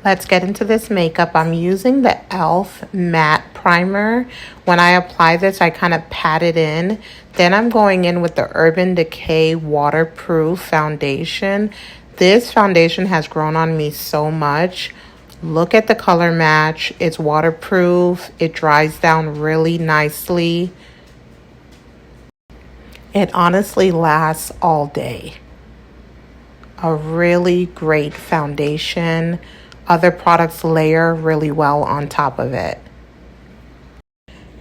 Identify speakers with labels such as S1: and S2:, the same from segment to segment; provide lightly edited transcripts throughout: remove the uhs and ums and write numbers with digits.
S1: Let's get into this makeup. I'm using the e.l.f. matte primer. When I apply this, I kind of pat it in. Then I'm going in with the Urban Decay waterproof foundation. This foundation has grown on me so much. Look at the color match. It's waterproof. It dries down really nicely. It honestly lasts all day. A really great foundation. Other products layer really well on top of it.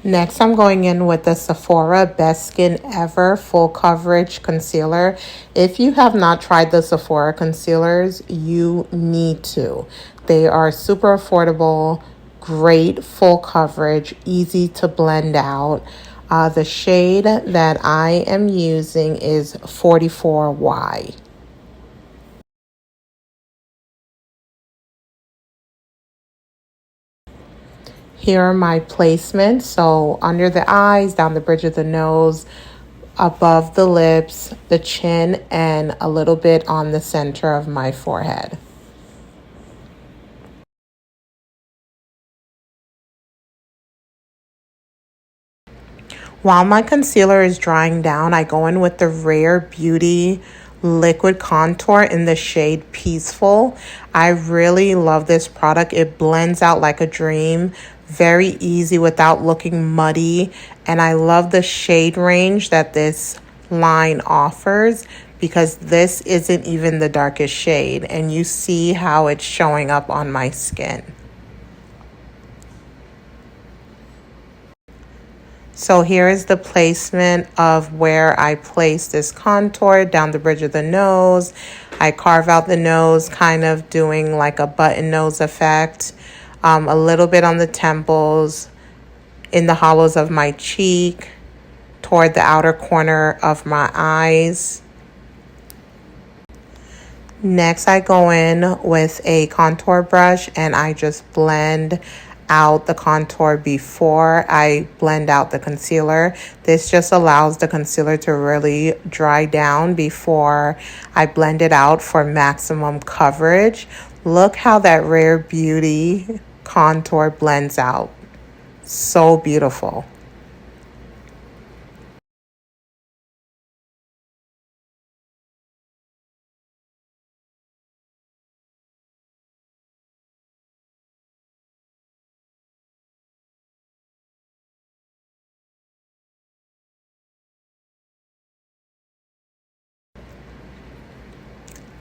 S1: Next, I'm going in with the Sephora Best Skin Ever Full Coverage Concealer. If you have not tried the Sephora concealers, you need to. They are super affordable, great full coverage, easy to blend out. The shade that I am using is 44Y. Here are my placements. So under the eyes, down the bridge of the nose, above the lips, the chin, and a little bit on the center of my forehead. While my concealer is drying down, I go in with the Rare Beauty liquid contour in the shade Peaceful. I really love this product. It blends out like a dream, very easy without looking muddy, and I love the shade range that this line offers because this isn't even the darkest shade, and you see how it's showing up on my skin. So here is the placement of where I place this contour down the bridge of the nose. I carve out the nose, kind of doing like a button nose effect. A little bit on the temples, in the hollows of my cheek, toward the outer corner of my eyes. Next, I go in with a contour brush and I just blend out the contour before I blend out the concealer. This just allows the concealer to really dry down before I blend it out for maximum coverage. Look how that Rare Beauty contour blends out. So beautiful.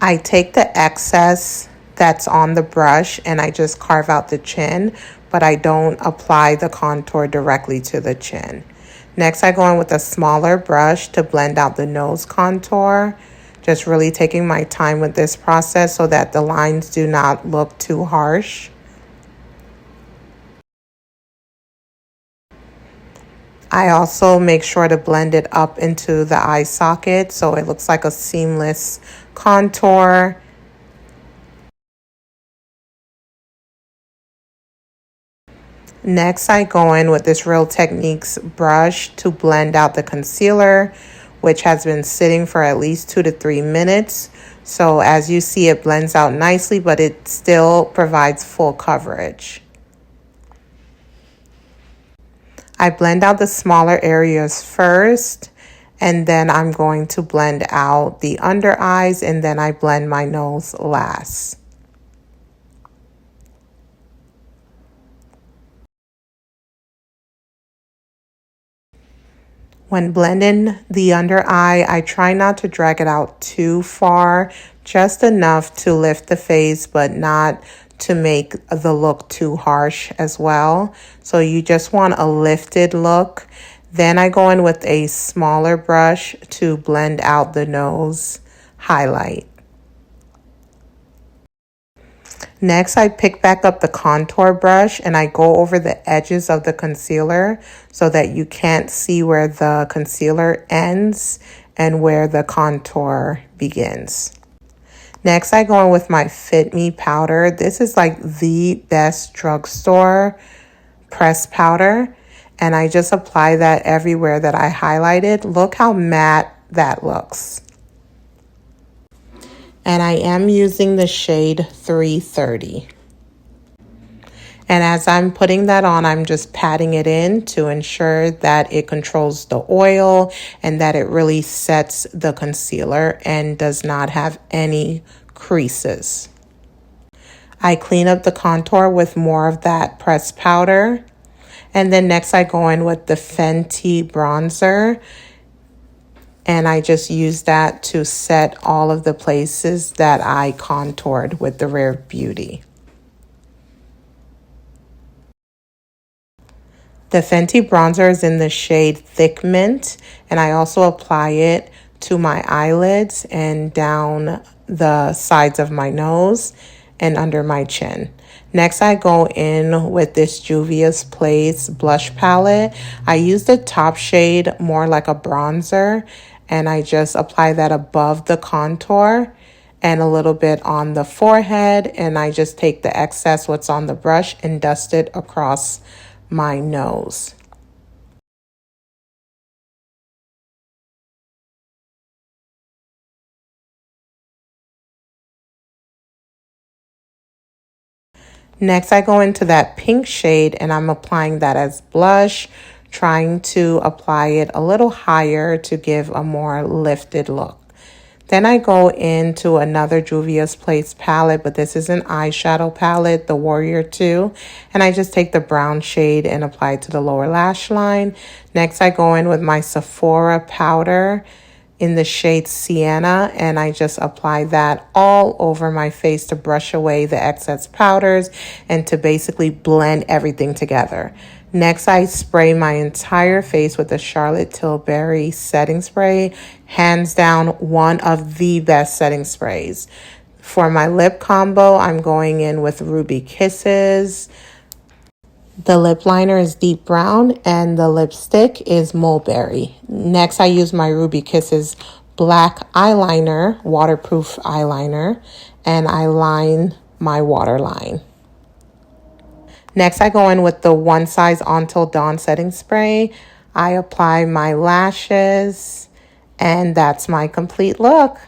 S1: I take the excess that's on the brush and I just carve out the chin, but I don't apply the contour directly to the chin. Next, I go in with a smaller brush to blend out the nose contour. Just really taking my time with this process so that the lines do not look too harsh. I also make sure to blend it up into the eye socket so it looks like a seamless contour. Next, I go in with this Real Techniques brush to blend out the concealer, which has been sitting for at least 2 to 3 minutes. So as you see, it blends out nicely, but it still provides full coverage. I blend out the smaller areas first, and then I'm going to blend out the under eyes, and then I blend my nose last. When blending the under eye, I try not to drag it out too far, just enough to lift the face, but not to make the look too harsh as well. So you just want a lifted look. Then I go in with a smaller brush to blend out the nose highlight. Next, I pick back up the contour brush and I go over the edges of the concealer so that you can't see where the concealer ends and where the contour begins. Next, I go in with my Fit Me powder. This is like the best drugstore pressed powder, and I just apply that everywhere that I highlighted. Look how matte that looks. And I am using the shade 330. And as I'm putting that on, I'm just patting it in to ensure that it controls the oil and that it really sets the concealer and does not have any creases. I clean up the contour with more of that pressed powder. And then next I go in with the Fenty bronzer. And I just use that to set all of the places that I contoured with the Rare Beauty. The Fenty bronzer is in the shade Thick Mint, and I also apply it to my eyelids and down the sides of my nose and under my chin. Next, I go in with this Juvia's Place blush palette. I use the top shade more like a bronzer, and I just apply that above the contour and a little bit on the forehead, and I just take the excess what's on the brush and dust it across my nose. Next, I go into that pink shade and I'm applying that as blush, trying to apply it a little higher to give a more lifted look. Then I go into another Juvia's Place palette, but this is an eyeshadow palette, the Warrior 2. And I just take the brown shade and apply it to the lower lash line. Next, I go in with my Sephora powder in the shade Sienna, and I just apply that all over my face to brush away the excess powders and to basically blend everything together. Next, I spray my entire face with the Charlotte Tilbury setting spray. Hands down, one of the best setting sprays. For my lip combo, I'm going in with Ruby Kisses. The lip liner is deep brown and the lipstick is mulberry. Next, I use my Ruby Kisses black eyeliner, waterproof eyeliner, and I line my waterline. Next, I go in with the One Size Until Dawn setting spray. I apply my lashes, and that's my complete look.